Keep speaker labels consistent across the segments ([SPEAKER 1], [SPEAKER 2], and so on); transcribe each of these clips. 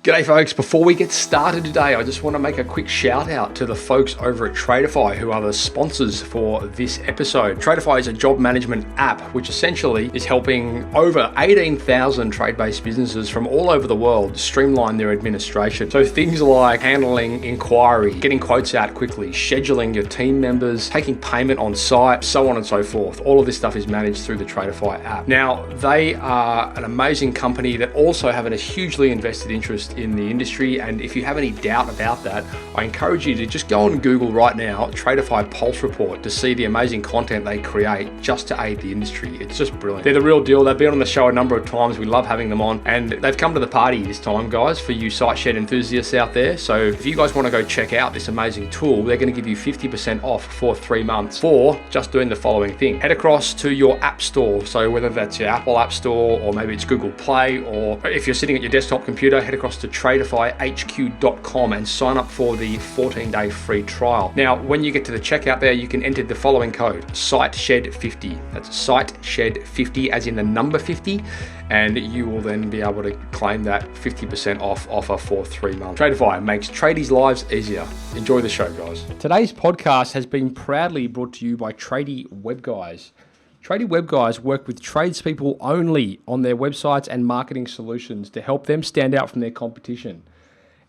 [SPEAKER 1] G'day folks, before we get started today, I just want to make a quick shout out to the folks over at Tradify who are the sponsors for this episode. Tradify is a job management app which essentially is helping over 18,000 trade-based businesses from all over the world streamline their administration. So things like handling inquiry, getting quotes out quickly, scheduling your team members, taking payment on site, so on and so forth. All of this stuff is managed through the Tradify app. Now, they are an amazing company that also have a hugely invested interest in the industry, and if you have any doubt about that, I encourage you to just go on Google right now, Tradify Pulse report, to see the amazing content they create just to aid the industry. It's just brilliant. They're the real deal. They've been on the show a number of times. We love having them on, and they've come to the party this time, guys, for you site shed enthusiasts out there. So if you guys want to go check out this amazing tool, they're going to give you 50% off for 3 months for just doing the following thing. Head across to your app store. So whether that's your Apple App Store or maybe it's Google Play, or if you're sitting at your desktop computer, head across to tradifyhq.com and sign up for the 14-day free trial. Now, when you get to the checkout there, you can enter the following code, SITESHED50. That's SITESHED50 as in the number 50, and you will then be able to claim that 50% off offer for 3 months. Tradify makes tradies' lives easier. Enjoy the show, guys. Today's podcast has been proudly brought to you by Tradie Web Guys. Tradie Web Guys work with tradespeople only on their websites and marketing solutions to help them stand out from their competition.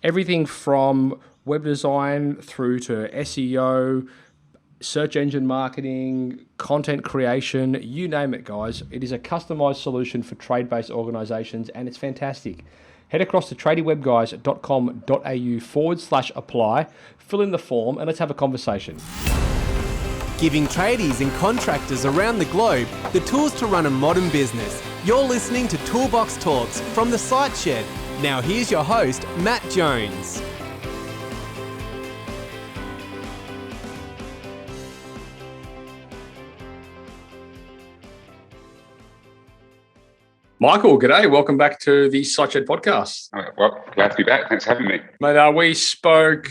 [SPEAKER 1] Everything from web design through to SEO, search engine marketing, content creation, you name it, guys. It is a customized solution for trade-based organizations, and it's fantastic. Head across to tradiewebguys.com.au/apply, fill in the form, and let's have a conversation.
[SPEAKER 2] Giving tradies and contractors around the globe the tools to run a modern business. You're listening to Toolbox Talks from the Site Shed. Now here's your host, Matt Jones.
[SPEAKER 1] Michael, g'day. Welcome back to the Site Shed podcast.
[SPEAKER 3] Well, glad to be back. Thanks for having me.
[SPEAKER 1] Mate, we spoke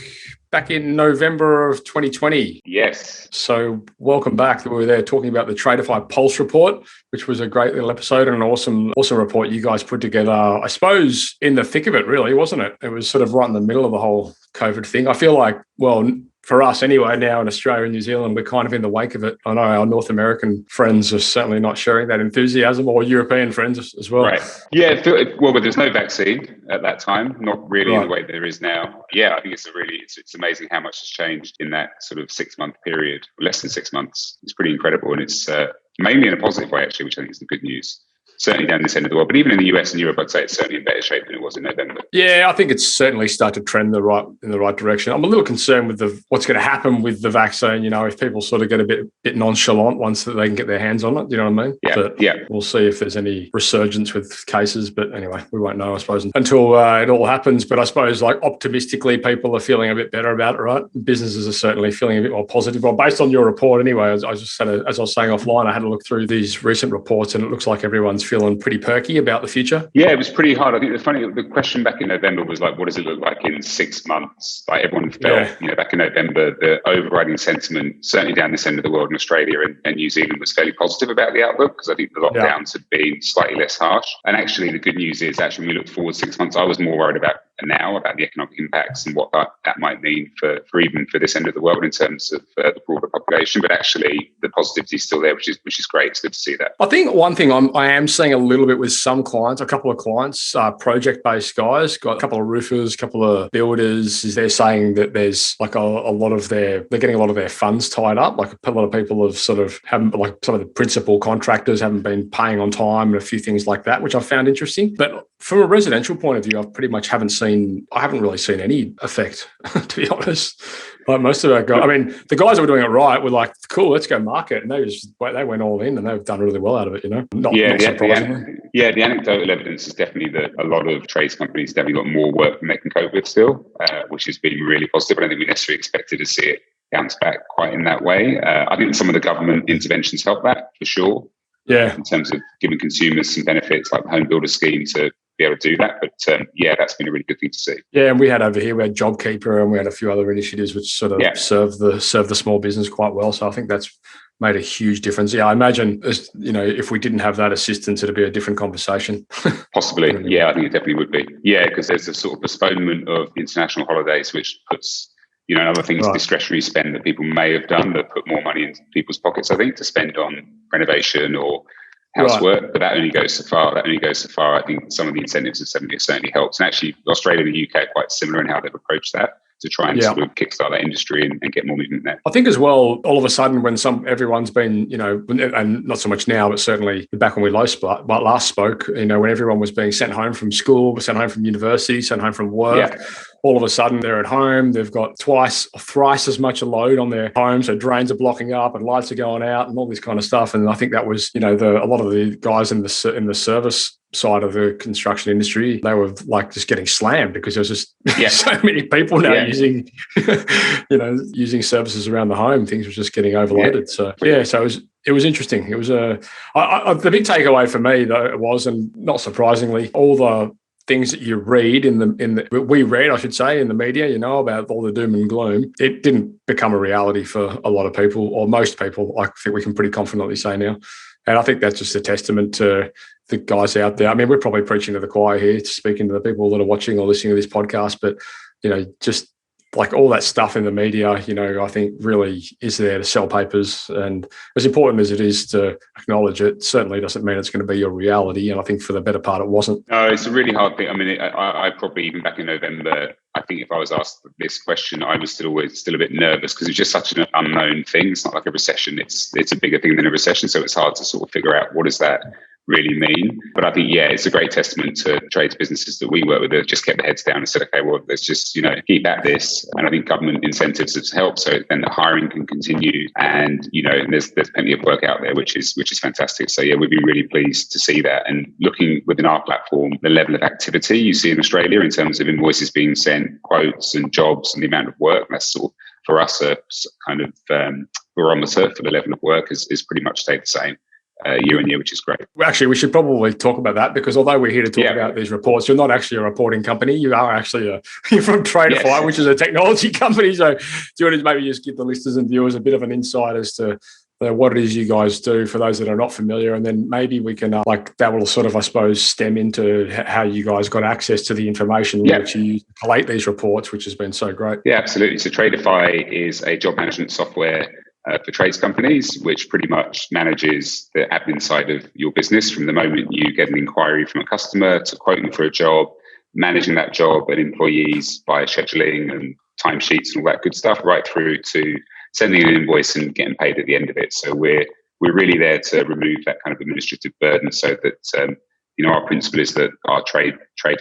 [SPEAKER 1] back in November of 2020.
[SPEAKER 3] Yes.
[SPEAKER 1] So welcome back. We were there talking about the Tradify Pulse report, which was a great little episode and an awesome report you guys put together, I suppose, in the thick of it, really, wasn't it? It was sort of right in the middle of the whole COVID thing. I feel like, well, for us anyway, now in Australia and New Zealand, we're kind of in the wake of it. I know our North American friends are certainly not sharing that enthusiasm, or European friends as well.
[SPEAKER 3] Right. Yeah. Well, but there's no vaccine at that time, not really in the way there is now. Yeah, I think it's amazing how much has changed in that sort of 6-month period, less than 6 months. It's pretty incredible. And it's mainly in a positive way, actually, which I think is the good news. Certainly down this end of the world, but even in the US and Europe, I'd say it's certainly in better shape than it was in November.
[SPEAKER 1] Yeah, I think it's certainly started to trend in the right direction. I'm a little concerned with what's going to happen with the vaccine. You know, if people sort of get a bit nonchalant once that they can get their hands on it, you know what I mean?
[SPEAKER 3] Yeah.
[SPEAKER 1] We'll see if there's any resurgence with cases, but anyway, we won't know, I suppose, until it all happens. But I suppose, like, optimistically, people are feeling a bit better about it, right? Businesses are certainly feeling a bit more positive. Well, based on your report, anyway, as I was saying offline, I had a look through these recent reports, and it looks like everyone's feeling pretty perky about the future.
[SPEAKER 3] Yeah, it was pretty hard. I think the question back in November was like, what does it look like in 6 months? Like, everyone felt, back in November, the overriding sentiment, certainly down this end of the world in Australia and New Zealand, was fairly positive about the outlook, because I think the lockdowns had been slightly less harsh. And actually, the good news is, when we look forward 6 months, I was more worried about the economic impacts and what that might mean for even for this end of the world in terms of the broader population. But actually, the positivity is still there, which is great. It's good to see that.
[SPEAKER 1] I think one thing I am seeing a little bit with some clients, a couple of clients, project-based guys, got a couple of roofers, a couple of builders, is they're saying that there's like they're getting a lot of their funds tied up. Like, a lot of people have haven't, like, some of the principal contractors haven't been paying on time and a few things like that, which I found interesting. But from a residential point of view, I haven't really seen any effect, to be honest. Like, most of our guys, the guys that were doing it right were like, cool, let's go market. And they went all in, and they've done really well out of it, not surprisingly.
[SPEAKER 3] The anecdotal evidence is definitely that a lot of trades companies definitely got more work than they can cope with still, which has been really positive. I don't think we necessarily expected to see it bounce back quite in that way. I think some of the government interventions help that, for sure.
[SPEAKER 1] Yeah.
[SPEAKER 3] In terms of giving consumers some benefits, like the home builder scheme, to be able to do that. But that's been a really good thing to see.
[SPEAKER 1] Yeah, and we had JobKeeper, and we had a few other initiatives which sort of serve the small business quite well. So I think that's made a huge difference. Yeah, I imagine, if we didn't have that assistance, it'd be a different conversation.
[SPEAKER 3] Possibly. Yeah, I think it definitely would be. Yeah, because there's a sort of postponement of international holidays, which puts, other things, discretionary spend that people may have done that put more money into people's pockets, I think, to spend on renovation or housework. But that only goes so far. I think some of the incentives have certainly helped. And actually, Australia and the UK are quite similar in how they've approached that, to try and sort of kickstart that industry and get more movement there.
[SPEAKER 1] I think as well, all of a sudden, when everyone's been, and not so much now, but certainly back when we last spoke, when everyone was being sent home from school, sent home from university, sent home from work, all of a sudden they're at home, they've got twice or thrice as much a load on their homes, so drains are blocking up and lights are going out and all this kind of stuff. And I think that was, a lot of the guys in the service side of the construction industry, they were like just getting slammed because there's just so many people now using services around the home. Things were just getting overloaded. So it was interesting. It was the big takeaway for me though was, and not surprisingly, all the things that you read in the media, about all the doom and gloom, it didn't become a reality for a lot of people, or most people. I think we can pretty confidently say now. And I think that's just a testament to the guys out there. I mean, we're probably preaching to the choir here, speaking to the people that are watching or listening to this podcast, but, just like all that stuff in the media, I think really is there to sell papers. And as important as it is to acknowledge it, certainly doesn't mean it's going to be your reality. And I think for the better part, it wasn't.
[SPEAKER 3] No, it's a really hard thing. I mean, I probably, even back in November, I think if I was asked this question, I was still a bit nervous because it's just such an unknown thing. It's not like a recession. It's a bigger thing than a recession. So it's hard to sort of figure out what does that really mean. But I think, it's a great testament to trades businesses that we work with that just kept their heads down and said, okay, well, let's just, keep at this. And I think government incentives have helped so then the hiring can continue. And, there's plenty of work out there, which is fantastic. So we'd be really pleased to see that. And looking within our platform, the level of activity you see in Australia in terms of invoices being sent, quotes and jobs and the amount of work, that's sort of, for us, a kind of barometer for the level of work is pretty much stayed the same year on year, which is great.
[SPEAKER 1] Well, actually, we should probably talk about that because although we're here to talk about these reports, you're not actually a reporting company. You are actually you're from Tradify, which is a technology company. So do you want to maybe just give the listeners and viewers a bit of an insight as to what it is you guys do for those that are not familiar, and then maybe we can that will sort of, I suppose, stem into how you guys got access to the information which you use to collate these reports, which has been so great.
[SPEAKER 3] Yeah, absolutely. So Tradify is a job management software for trades companies, which pretty much manages the admin side of your business from the moment you get an inquiry from a customer to quoting for a job, managing that job and employees via scheduling and timesheets and all that good stuff, right through to sending an invoice and getting paid at the end of it. So we're really there to remove that kind of administrative burden so that our principle is that our trade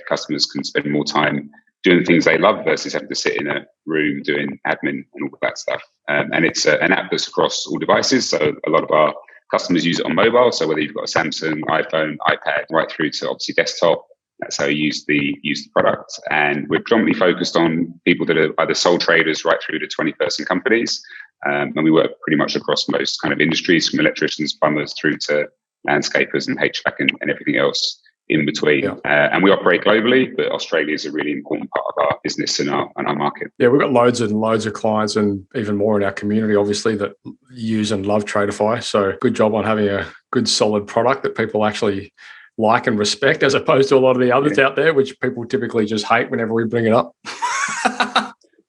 [SPEAKER 3] customers can spend more time doing the things they love versus having to sit in a room doing admin and all of that stuff. And it's an app that's across all devices. So a lot of our customers use it on mobile. So whether you've got a Samsung, iPhone, iPad, right through to obviously desktop, that's how you use the product. And we're predominantly focused on people that are either sole traders right through to 20-person companies. And we work pretty much across most kind of industries, from electricians, plumbers, through to landscapers and HVAC and everything else in between. And we operate globally, but Australia is a really important part of our business and our market.
[SPEAKER 1] Yeah, we've got loads and loads of clients and even more in our community, obviously, that use and love Tradify. So good job on having a good, solid product that people actually like and respect, as opposed to a lot of the others out there, which people typically just hate whenever we bring it up.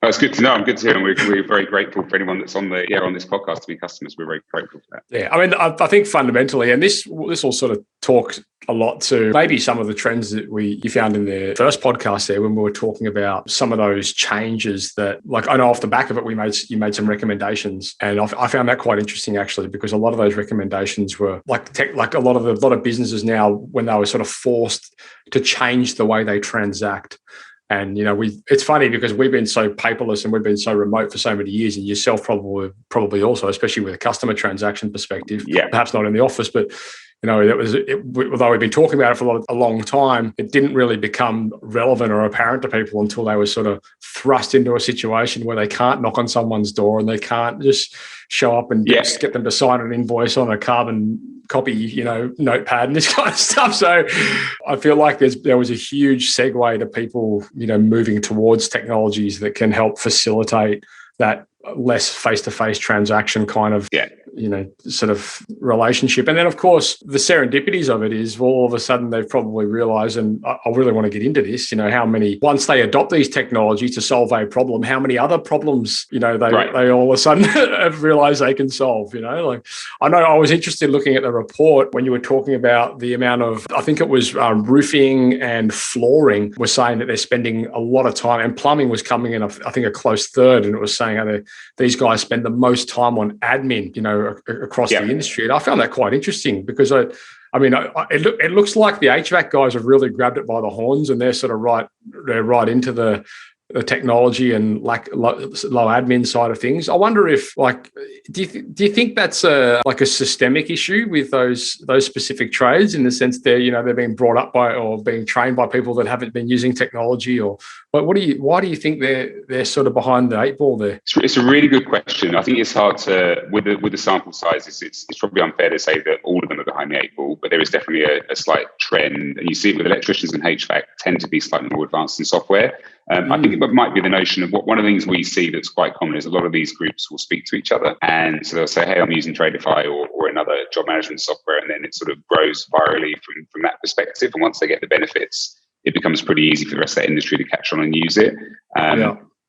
[SPEAKER 3] That's good to know. I'm good to hear. And we're very grateful for anyone that's on this podcast to be customers. We're very grateful for that.
[SPEAKER 1] Yeah. I mean, I think fundamentally, and this will sort of talk a lot to maybe some of the trends that you found in the first podcast there when we were talking about some of those changes that, like, I know off the back of it, you made some recommendations, and I found that quite interesting actually, because a lot of those recommendations were like a lot of businesses now, when they were sort of forced to change the way they transact. And, it's funny because we've been so paperless and we've been so remote for so many years, and yourself probably also, especially with a customer transaction perspective, perhaps not in the office, but, although we've been talking about it for a long time, it didn't really become relevant or apparent to people until they were sort of thrust into a situation where they can't knock on someone's door and they can't just show up and just get them to sign an invoice on a carbon copy, notepad and this kind of stuff. So I feel like there was a huge segue to people, moving towards technologies that can help facilitate that less face-to-face transaction kind of sort of relationship. And then, of course, the serendipities of it is, well, all of a sudden they've probably realized, and I really want to get into this, how many, once they adopt these technologies to solve a problem, how many other problems, they all of a sudden have realized they can solve, like, I know I was interested looking at the report when you were talking about the amount of, I think it was roofing and flooring was saying that they're spending a lot of time, and plumbing was coming in, I think, a close third, and it was saying how these guys spend the most time on admin, across the industry. And I found that quite interesting because it looks like the HVAC guys have really grabbed it by the horns, and they're sort of right into the technology and low admin side of things. I wonder if, do you think that's a systemic issue with those specific trades, in the sense they're being brought up by or being trained by people that haven't been using technology, or why do you think they're sort of behind the eight ball there?
[SPEAKER 3] It's a really good question. I think it's hard to, with the sample sizes, it's probably unfair to say that all of them are behind the eight ball, but there is definitely a slight trend, and you see it with electricians and HVAC tend to be slightly more advanced in software. I think it might be the notion of one of the things we see that's quite common is a lot of these groups will speak to each other, and so they'll say, hey, I'm using Tradify or another job management software, and then it sort of grows virally from that perspective. And once they get the benefits, it becomes pretty easy for the rest of that industry to catch on and use it.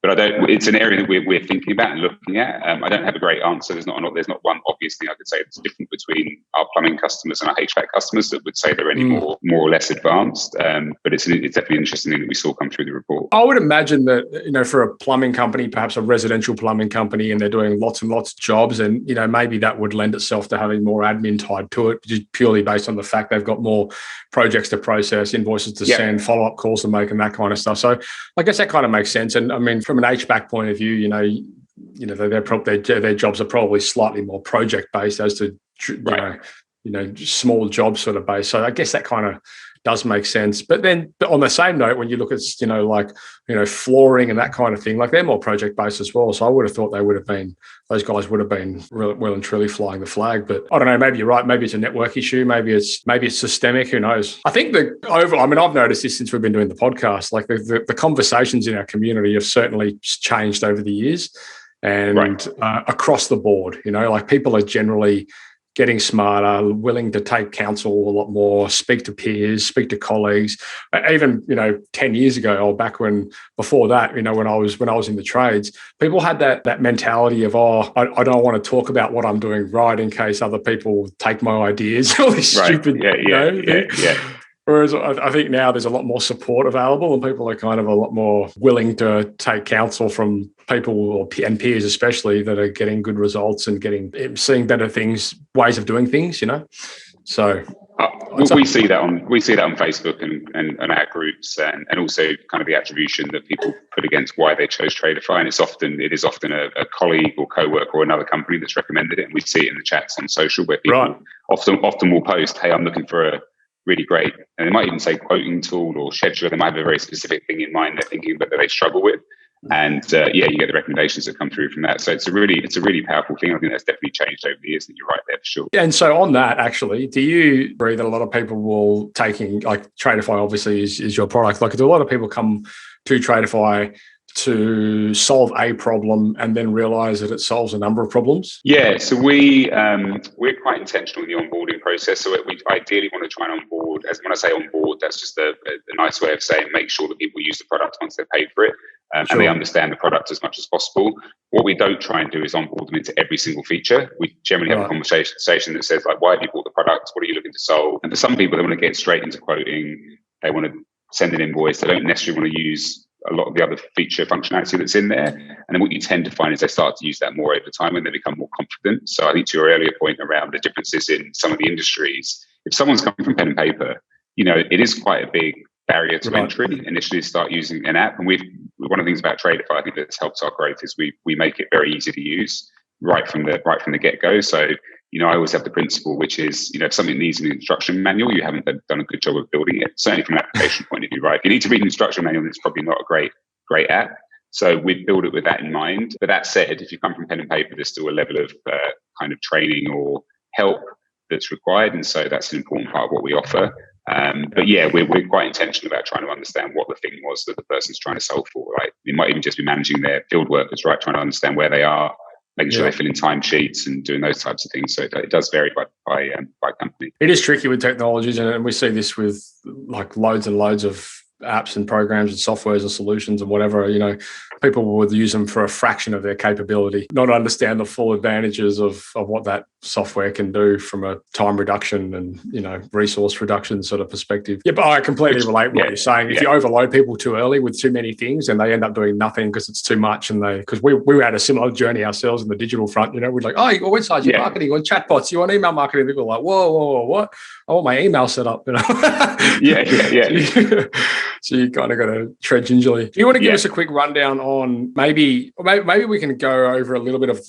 [SPEAKER 3] But it's an area that we're thinking about and looking at. I don't have a great answer. There's not one obvious thing I could say that's different between our plumbing customers and our HVAC customers that would say they're any more or less advanced. But it's definitely an interesting thing that we saw come through the report.
[SPEAKER 1] I would imagine that, for a plumbing company, perhaps a residential plumbing company, and they're doing lots and lots of jobs, and, maybe that would lend itself to having more admin tied to it, just purely based on the fact they've got more projects to process, invoices to send, follow-up calls to make, and that kind of stuff. So I guess that kind of makes sense. And I mean, from an HVAC point of view, their jobs are probably slightly more project-based as to, small jobs sort of based. So I guess that kind of does make sense. But then on the same note, when you look at, flooring and that kind of thing, they're more project-based as well. So I would have thought those guys would have been well and truly flying the flag. But I don't know, maybe you're right. Maybe it's a network issue. Maybe it's systemic. Who knows? I think I've noticed this since we've been doing the podcast, the conversations in our community have certainly changed over the years, and across the board, people are generally getting smarter, willing to take counsel a lot more, speak to peers, speak to colleagues. Even 10 years ago, or before that, when I was in the trades, people had that mentality of, I don't want to talk about what I'm doing right in case other people take my ideas. All this stupid, Whereas I think now there's a lot more support available, and people are kind of a lot more willing to take counsel from people and peers, especially, that are getting good results and seeing better things, ways of doing things. So
[SPEAKER 3] we see that on Facebook and our groups, and also kind of the attribution that people put against why they chose Tradify, and it is often a colleague or co-worker or another company that's recommended it, and we see it in the chats on social where people often will post, hey, I'm looking for a really great, and they might even say quoting tool or scheduler. They might have a very specific thing in mind they're thinking about that they struggle with, and you get the recommendations that come through from that. So it's a really powerful thing. I think that's definitely changed over the years, and you're right there for sure.
[SPEAKER 1] And so on that, actually, do you agree that a lot of people will taking, Tradify obviously is your product, do a lot of people come to Tradify to solve a problem and then realize that it solves a number of problems?
[SPEAKER 3] Yeah, so we're quite intentional in the onboarding process. So we ideally want to try and onboard, when I say onboard, that's just a nice way of saying make sure that people use the product once they pay for it, and they understand the product as much as possible. What we don't try and do is onboard them into every single feature. We generally have a conversation that says, why have you bought the product? What are you looking to solve? And for some people, they want to get straight into quoting. They want to send an invoice. They don't necessarily want to use a lot of the other feature functionality that's in there. And then what you tend to find is they start to use that more over time when they become more confident. So I think to your earlier point around the differences in some of the industries, if someone's coming from pen and paper, it is quite a big barrier to entry initially to start using an app. And one of the things about Tradify, I think that's helped our growth, is we make it very easy to use right from the get-go. So I always have the principle, which is, if something needs an instruction manual, you haven't done a good job of building it, certainly from an application point of view, right? If you need to read an instruction manual, it's probably not a great app. So we build it with that in mind. But that said, if you come from pen and paper, there's still a level of kind of training or help that's required. And so that's an important part of what we offer. But yeah, we're quite intentional about trying to understand what the thing was that the person's trying to solve for, right? It might even just be managing their field workers, right? Trying to understand where they are, making sure they fill in timesheets and doing those types of things. So it does vary by company.
[SPEAKER 1] It is tricky with technologies, and we see this with like loads and loads of apps and programs and softwares and solutions and whatever. People would use them for a fraction of their capability, not understand the full advantages of what that software can do from a time reduction and resource reduction sort of perspective. Yeah, but I completely relate with what you're saying. If you overload people too early with too many things, and they end up doing nothing because it's too much, and because we had a similar journey ourselves in the digital front. We're like, oh, you got websites, your marketing, you want chatbots, you want email marketing. People are like, whoa, what? I want my email set up.
[SPEAKER 3] Yeah.
[SPEAKER 1] So you kind of got to tread gingerly. Do you want to give us a quick rundown on maybe we can go over a little bit of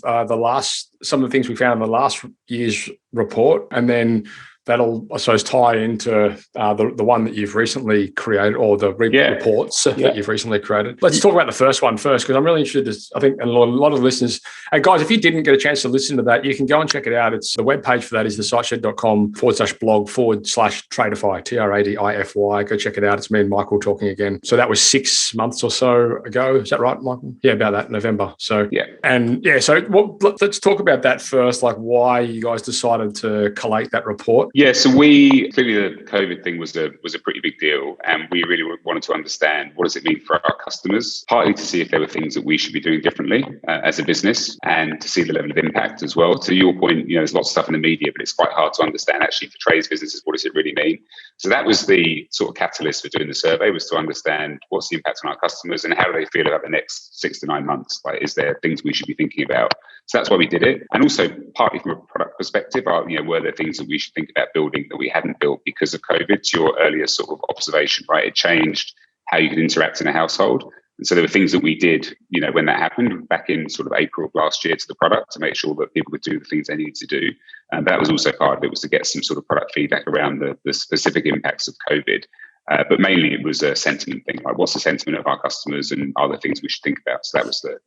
[SPEAKER 1] some of the things we found in the last year's report, and then that'll, I suppose, tie into the one that you've recently created, or the reports that you've recently created. Let's talk about the first one first, because I'm really interested. I think a lot of listeners, and guys, if you didn't get a chance to listen to that, you can go and check it out. It's the webpage for that is thesiteshed.com/blog/Tradify, Tradify. Go check it out. It's me and Michael talking again. So that was 6 months or so ago. Is that right, Michael? Yeah, about that, November. So let's talk about that first, like why you guys decided to collate that report.
[SPEAKER 3] Yeah, so clearly the COVID thing was a pretty big deal, and we really wanted to understand what does it mean for our customers, partly to see if there were things that we should be doing differently as a business, and to see the level of impact as well. To your point, there's lots of stuff in the media, but it's quite hard to understand actually for trades businesses, what does it really mean? So that was the sort of catalyst for doing the survey, was to understand what's the impact on our customers and how do they feel about the next 6 to 9 months? Like, is there things we should be thinking about? So that's why we did it. And also partly from a product perspective, were there things that we should think about building that we hadn't built because of COVID? To your earlier sort of observation, right? It changed how you could interact in a household. And so there were things that we did, when that happened back in sort of April of last year to the product to make sure that people could do the things they needed to do. And that was also part of it, was to get some sort of product feedback around the specific impacts of COVID. But mainly it was a sentiment thing, like what's the sentiment of our customers and are there things we should think about? So that was the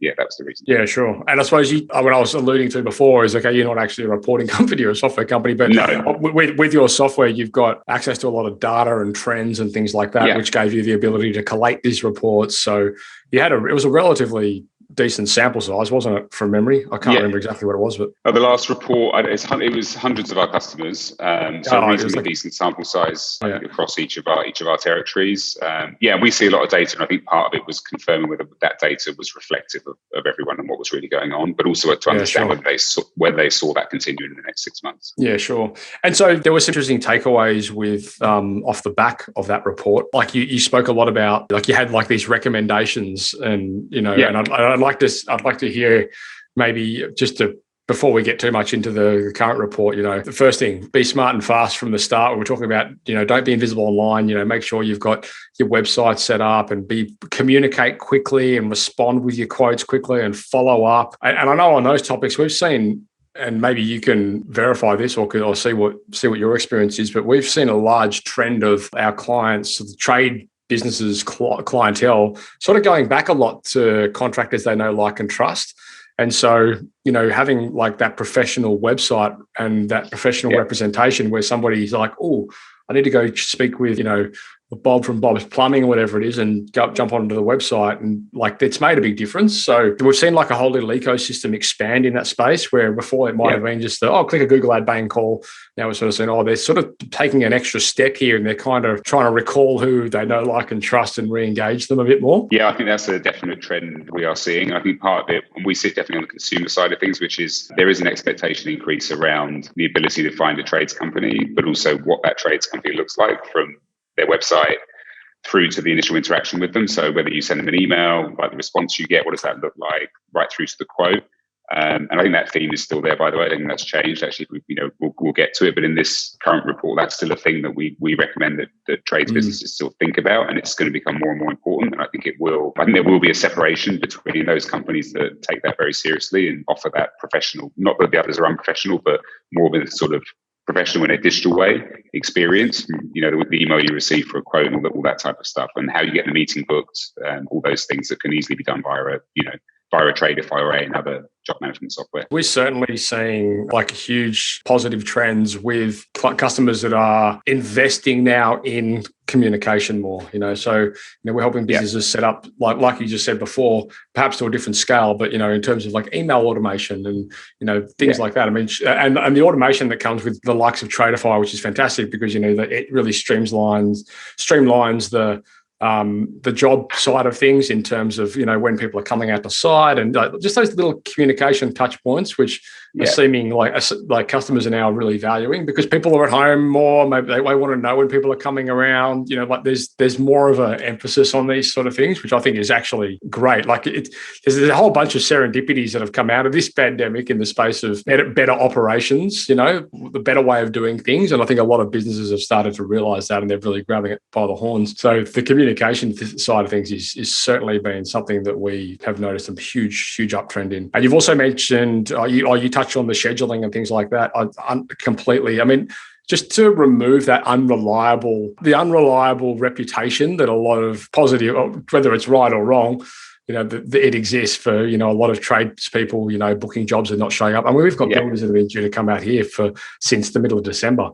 [SPEAKER 3] reason.
[SPEAKER 1] Yeah, sure. And I suppose what I was alluding to before is, okay, you're not actually a reporting company or a software company, but with your software, you've got access to a lot of data and trends and things like that, which gave you the ability to collate these reports. So it was a relatively decent sample size, wasn't it, from memory? I can't remember exactly what it was, but
[SPEAKER 3] the last report, it was hundreds of our customers, so reasonably decent sample size across each of our territories. We see a lot of data, and I think part of it was confirming whether that data was reflective of everyone and what was really going on, but also to understand whether they saw that continuing in the next 6 months.
[SPEAKER 1] Yeah, sure. And so there were some interesting takeaways with off the back of that report. Like you spoke a lot about, like you had like these recommendations, and and I'd like to hear maybe before we get too much into the current report, the first thing, be smart and fast from the start. We're talking about, don't be invisible online, make sure you've got your website set up and communicate quickly and respond with your quotes quickly and follow up. And I know on those topics we've seen, and maybe you can verify this or see what your experience is, but we've seen a large trend of our clients, the trade businesses, clientele, sort of going back a lot to contractors they know, like, and trust. And so, having like that professional website and that professional representation where somebody's like, oh, I need to go speak with, Bob from Bob's Plumbing or whatever it is, and jump onto the website, and like it's made a big difference. So we've seen like a whole little ecosystem expand in that space, where before it might have been just click a Google ad, bang, call. Now we're sort of saying, they're sort of taking an extra step here, and they're kind of trying to recall who they know, like, and trust, and re-engage them a bit more.
[SPEAKER 3] Yeah, I think that's a definite trend we are seeing. I think part of it, and we see it definitely on the consumer side of things, which is there is an expectation increase around the ability to find a trades company, but also what that trades company looks like from their website through to the initial interaction with them. So whether you send them an email, like the response you get, what does that look like, right through to the quote. And I think that theme is still there, by the way. I think that's changed. Actually, we'll get to it. But in this current report, that's still a thing that we recommend that trades businesses still think about, and it's going to become more and more important. And I think there will be a separation between those companies that take that very seriously and offer that professional, not that the others are unprofessional, but more of a sort of professional in a digital way experience, the email you receive for a quote and all that type of stuff, and how you get the meeting booked, and all those things that can easily be done via via a Tradify or another job management software.
[SPEAKER 1] We're certainly seeing like huge positive trends with customers that are investing now in communication more, so we're helping businesses set up like you just said before, perhaps to a different scale, but in terms of like email automation and things like that. I mean, and the automation that comes with the likes of Tradify, which is fantastic because that it really streamlines the job side of things in terms of when people are coming out to site and just those little communication touch points, which are seeming like customers are now really valuing because people are at home more. Maybe they want to know when people are coming around. Like there's more of an emphasis on these sort of things, which I think is actually great. Like there's a whole bunch of serendipities that have come out of this pandemic in the space of better operations. The better way of doing things, and I think a lot of businesses have started to realise that, and they're really grabbing it by the horns. So the communication side of things is certainly been something that we have noticed some huge uptrend in. And you've also mentioned you touched on the scheduling and things like that. Completely. I mean, just to remove that unreliable reputation that a lot of positive, whether it's right or wrong, it exists for, a lot of tradespeople, booking jobs and not showing up. I mean, we've got builders that have been due to come out here since the middle of December.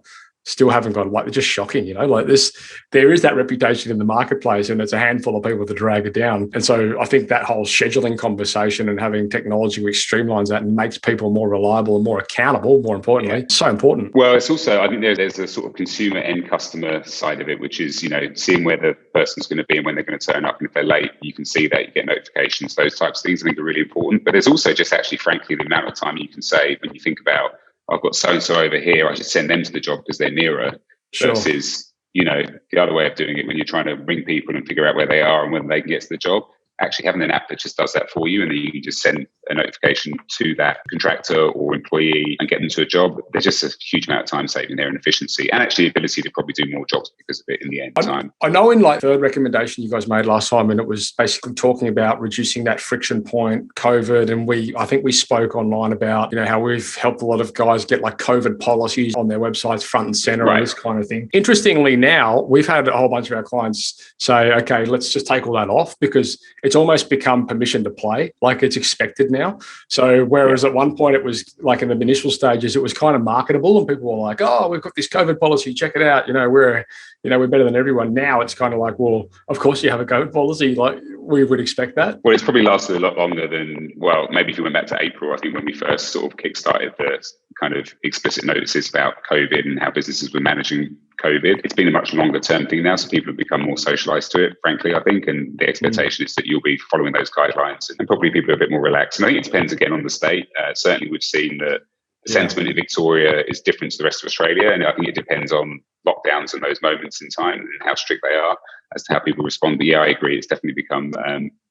[SPEAKER 1] Still haven't got it's just shocking, like this. There is that reputation in the marketplace, and it's a handful of people that drag it down. And so I think that whole scheduling conversation and having technology which streamlines that and makes people more reliable and more accountable, more importantly, so important.
[SPEAKER 3] Well, it's also, I think there's a sort of consumer and customer side of it, which is, seeing where the person's going to be and when they're going to turn up. And if they're late, you can see that, you get notifications, those types of things I think are really important. But there's also just actually, frankly, the amount of time you can save when you think about, I've got so-and-so over here, I should send them to the job because they're nearer, versus, the other way of doing it when you're trying to ring people and figure out where they are and when they can get to the job. Actually having an app that just does that for you, and then you can just send a notification to that contractor or employee and get them to a job. There's just a huge amount of time saving there and efficiency, and actually the ability to probably do more jobs because of it in the end time.
[SPEAKER 1] I know in third recommendation you guys made last time, and it was basically talking about reducing that friction point, COVID, and I think we spoke online about how we've helped a lot of guys get like COVID policies on their websites front and center and this kind of thing. Interestingly, now we've had a whole bunch of our clients say, okay, let's just take all that off because it's almost become permission to play, like it's expected now. So whereas at one point it was like in the initial stages, it was kind of marketable and people were like, oh, we've got this COVID policy, check it out. We're better than everyone. Now it's kind of like, well, of course you have a COVID policy. Like we would expect that.
[SPEAKER 3] Well, it's probably lasted a lot longer than, maybe if you went back to April, I think when we first sort of kickstarted the kind of explicit notices about COVID and how businesses were managing COVID. It's been a much longer term thing now, so people have become more socialized to it, frankly, I think, and the expectation is that you'll be following those guidelines, and probably people are a bit more relaxed. And I think it depends again on the state. Certainly we've seen that the sentiment in Victoria is different to the rest of Australia, and I think it depends on lockdowns and those moments in time and how strict they are as to how people respond. But I agree, it's definitely become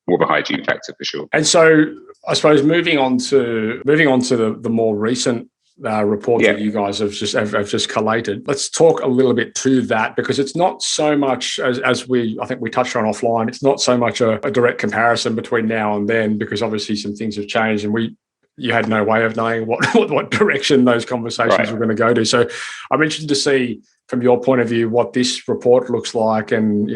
[SPEAKER 3] more of a hygiene factor for sure.
[SPEAKER 1] And so I suppose moving on to the more recent report that you guys have just collated. Let's talk a little bit to that, because it's not so much as I think we touched on offline. It's not so much a direct comparison between now and then, because obviously some things have changed, and you had no way of knowing what direction those conversations were going to go to. So I'm interested to see from your point of view what this report looks like, and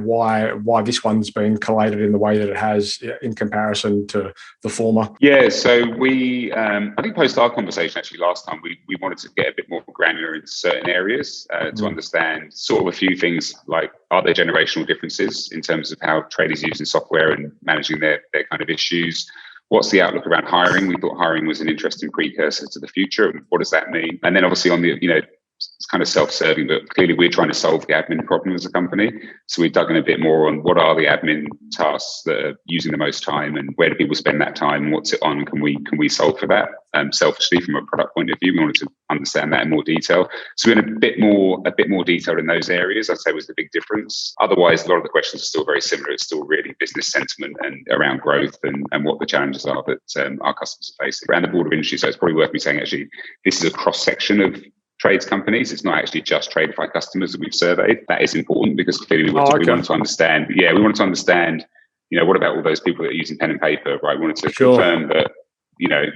[SPEAKER 1] why this one's been collated in the way that it has in comparison to the former.
[SPEAKER 3] Yeah, so we I think post our conversation actually last time, we wanted to get a bit more granular in certain areas to understand sort of a few things, like are there generational differences in terms of how traders using software and managing their kind of issues. What's the outlook around hiring? We thought hiring was an interesting precursor to the future. What does that mean? And then obviously on the, it's kind of self-serving, but clearly we're trying to solve the admin problem as a company. So we've dug in a bit more on what are the admin tasks that are using the most time, and where do people spend that time, and what's it on? Can we solve for that? Selfishly, from a product point of view, we wanted to understand that in more detail. So we're in a bit more detail in those areas, I'd say, was the big difference. Otherwise, a lot of the questions are still very similar. It's still really business sentiment and around growth and what the challenges are that our customers are facing around the broader industry. So it's probably worth me saying, actually, this is a cross-section of trades companies. It's not actually just Tradify customers that we've surveyed. That is important, because clearly we wanted to understand. Yeah, we wanted to understand, what about all those people that are using pen and paper, right? We wanted to confirm that,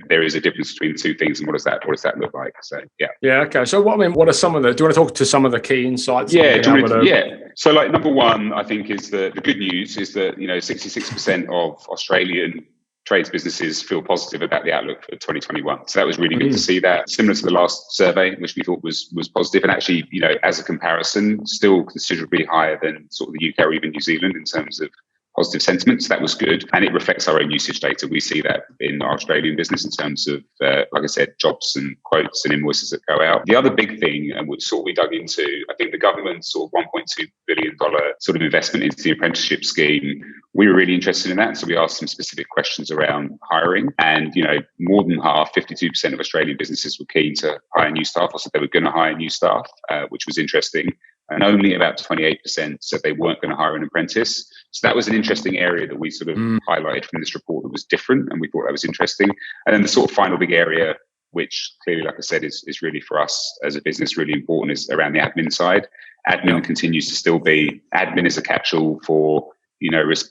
[SPEAKER 3] there is a difference between the two things, and what does that look like? So
[SPEAKER 1] yeah. Okay. So what are some of do you want to talk to some of the key insights?
[SPEAKER 3] So like number one, I think is the good news is that 66% of Australian trades businesses feel positive about the outlook for 2021. So that was really good to see that. Similar to the last survey, which we thought was positive, and actually, as a comparison, still considerably higher than sort of the UK or even New Zealand in terms of positive sentiment. So that was good. And it reflects our own usage data. We see that in our Australian business in terms of, like I said, jobs and quotes and invoices that go out. The other big thing, and which sort of we dug into, I think the government's sort of $1.2 billion sort of investment into the apprenticeship scheme. We were really interested in that. So we asked some specific questions around hiring. And, more than half, 52% of Australian businesses were keen to hire new staff, or said they were going to hire new staff, which was interesting. And only about 28% said they weren't going to hire an apprentice. So that was an interesting area that we sort of highlighted from this report that was different, and we thought that was interesting. And then the sort of final big area, which clearly, like I said, is really for us as a business really important, is around the admin side. Admin continues to still be, admin is a catch-all for,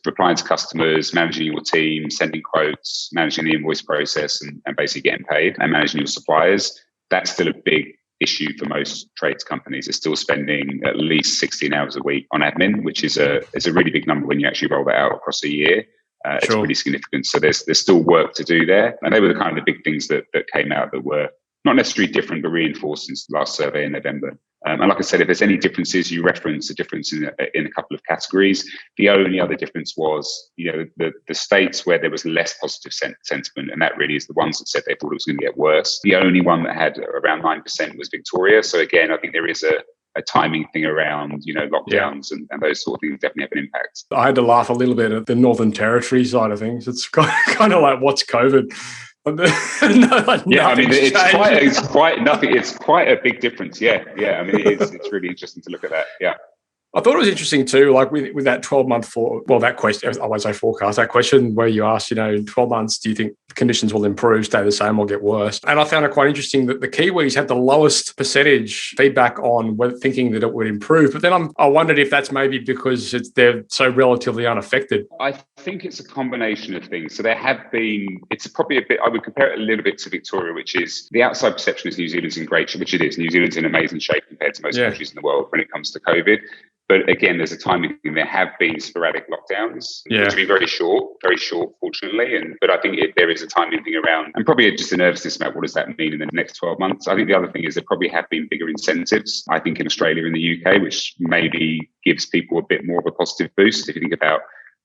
[SPEAKER 3] replying to customers, managing your team, sending quotes, managing the invoice process, and basically getting paid, and managing your suppliers. That's still a big issue for most trades companies. Are still spending at least 16 hours a week on admin, which is a really big number when you actually roll that out across a year. It's really significant. So there's still work to do there. And they were the kind of the big things that came out that were not necessarily different, but reinforced since the last survey in November. And like I said, if there's any differences, you reference a difference in a couple of categories. The only other difference was, the states where there was less positive sentiment, and that really is the ones that said they thought it was going to get worse. The only one that had around 9% was Victoria. So again, I think there is a timing thing around, lockdowns and those sort of things definitely have an impact.
[SPEAKER 1] I had to laugh a little bit at the Northern Territory side of things. It's kind of like, what's COVID?
[SPEAKER 3] It's quite nothing. It's quite a big difference. Yeah. I mean, it's really interesting to look at that. Yeah.
[SPEAKER 1] I thought it was interesting too, like with that 12-month that question, I won't say forecast, that question where you asked, 12 months, do you think conditions will improve, stay the same, or get worse? And I found it quite interesting that the Kiwis had the lowest percentage feedback on thinking that it would improve. But then I wondered if that's maybe because they're so relatively unaffected.
[SPEAKER 3] I think it's a combination of things. So there have been, it's probably a bit, I would compare it a little bit to Victoria, which is the outside perception is New Zealand's in great shape, which it is. New Zealand's in amazing shape compared to most countries in the world when it comes to COVID. But again, there's a timing thing. There have been sporadic lockdowns, which have been very short, fortunately. But I think there is a timing thing around, and probably just a nervousness about what does that mean in the next 12 months. I think the other thing is there probably have been bigger incentives, I think, in Australia and the UK, which maybe gives people a bit more of a positive boost. If you think about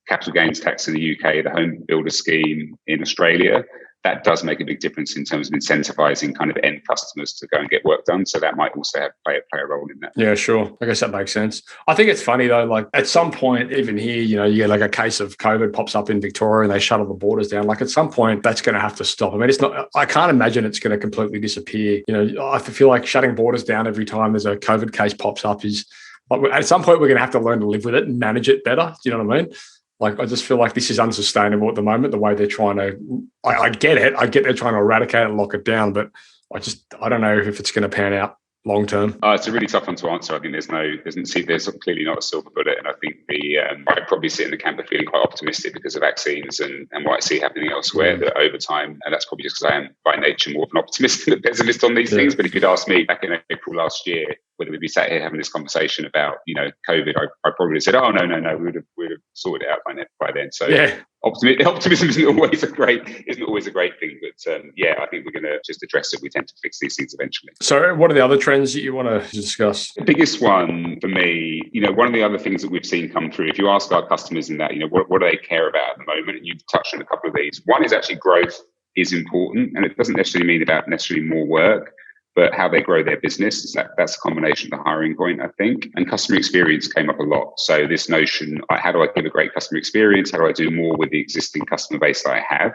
[SPEAKER 3] capital gains tax in the UK, the home builder scheme in Australia, that does make a big difference in terms of incentivizing kind of end customers to go and get work done. So that might also play a role in that.
[SPEAKER 1] Yeah, sure. I guess that makes sense. I think it's funny though, like at some point, even here, you get like a case of COVID pops up in Victoria and they shut all the borders down. Like at some point, that's going to have to stop. I mean, I can't imagine it's going to completely disappear. I feel like shutting borders down every time there's a COVID case pops up is, at some point, we're going to have to learn to live with it and manage it better. Do you know what I mean? Like, I just feel like this is unsustainable at the moment, the way they're trying to, I get it. I get they're trying to eradicate it and lock it down, but I don't know if it's going to pan out long term.
[SPEAKER 3] It's a really tough one to answer. I think there's clearly not a silver bullet. And I think I'd probably sit in the camp of feeling quite optimistic because of vaccines and what I see happening elsewhere, that over time, and that's probably just because I am by nature more of an optimist than a pessimist on these things. But if you'd asked me back in April last year, whether we'd be sat here having this conversation about, COVID, I probably would have said, oh, no, we would have sorted it out by then. So optimism isn't always a great thing. But I think we're going to just address it. We tend to fix these things eventually.
[SPEAKER 1] So what are the other trends that you want to discuss?
[SPEAKER 3] The biggest one for me, one of the other things that we've seen come through, if you ask our customers in that, what do they care about at the moment? And you've touched on a couple of these. One is actually growth is important. And it doesn't necessarily mean about necessarily more work, but how they grow their business. That's a combination of the hiring point, I think. And customer experience came up a lot. So this notion, how do I give a great customer experience? How do I do more with the existing customer base that I have?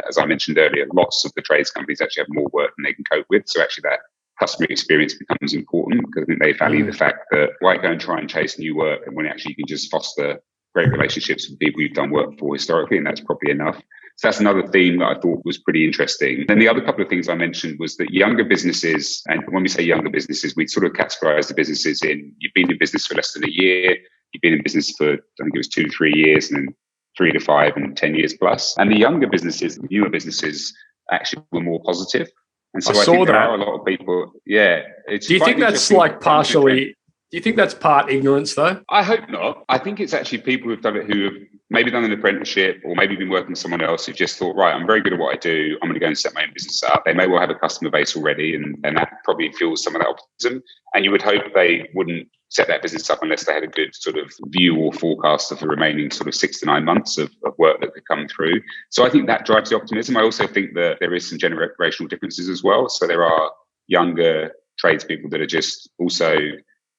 [SPEAKER 3] As I mentioned earlier, lots of the trades companies actually have more work than they can cope with. So actually that customer experience becomes important because I think they value the fact that why go and try and chase new work and when actually you can just foster great relationships with people you've done work for historically, and that's probably enough. So that's another theme that I thought was pretty interesting. Then the other couple of things I mentioned was that younger businesses, and when we say younger businesses, we sort of categorize the businesses in, you've been in business for less than a year, you've been in business for, I think it was 2 to 3 years, and then 3 to 5 and 10 years plus. And the younger businesses, the newer businesses actually were more positive. And so I think there are a lot of people, it's
[SPEAKER 1] Do you think that's like partially... Do you think that's part ignorance, though?
[SPEAKER 3] I hope not. I think it's actually people who've done it who have maybe done an apprenticeship or maybe been working with someone else who just thought, right, I'm very good at what I do. I'm going to go and set my own business up. They may well have a customer base already, and that probably fuels some of that optimism. And you would hope they wouldn't set that business up unless they had a good sort of view or forecast of the remaining sort of 6 to 9 months of work that could come through. So I think that drives the optimism. I also think that there is some generational differences as well. So there are younger tradespeople that are just also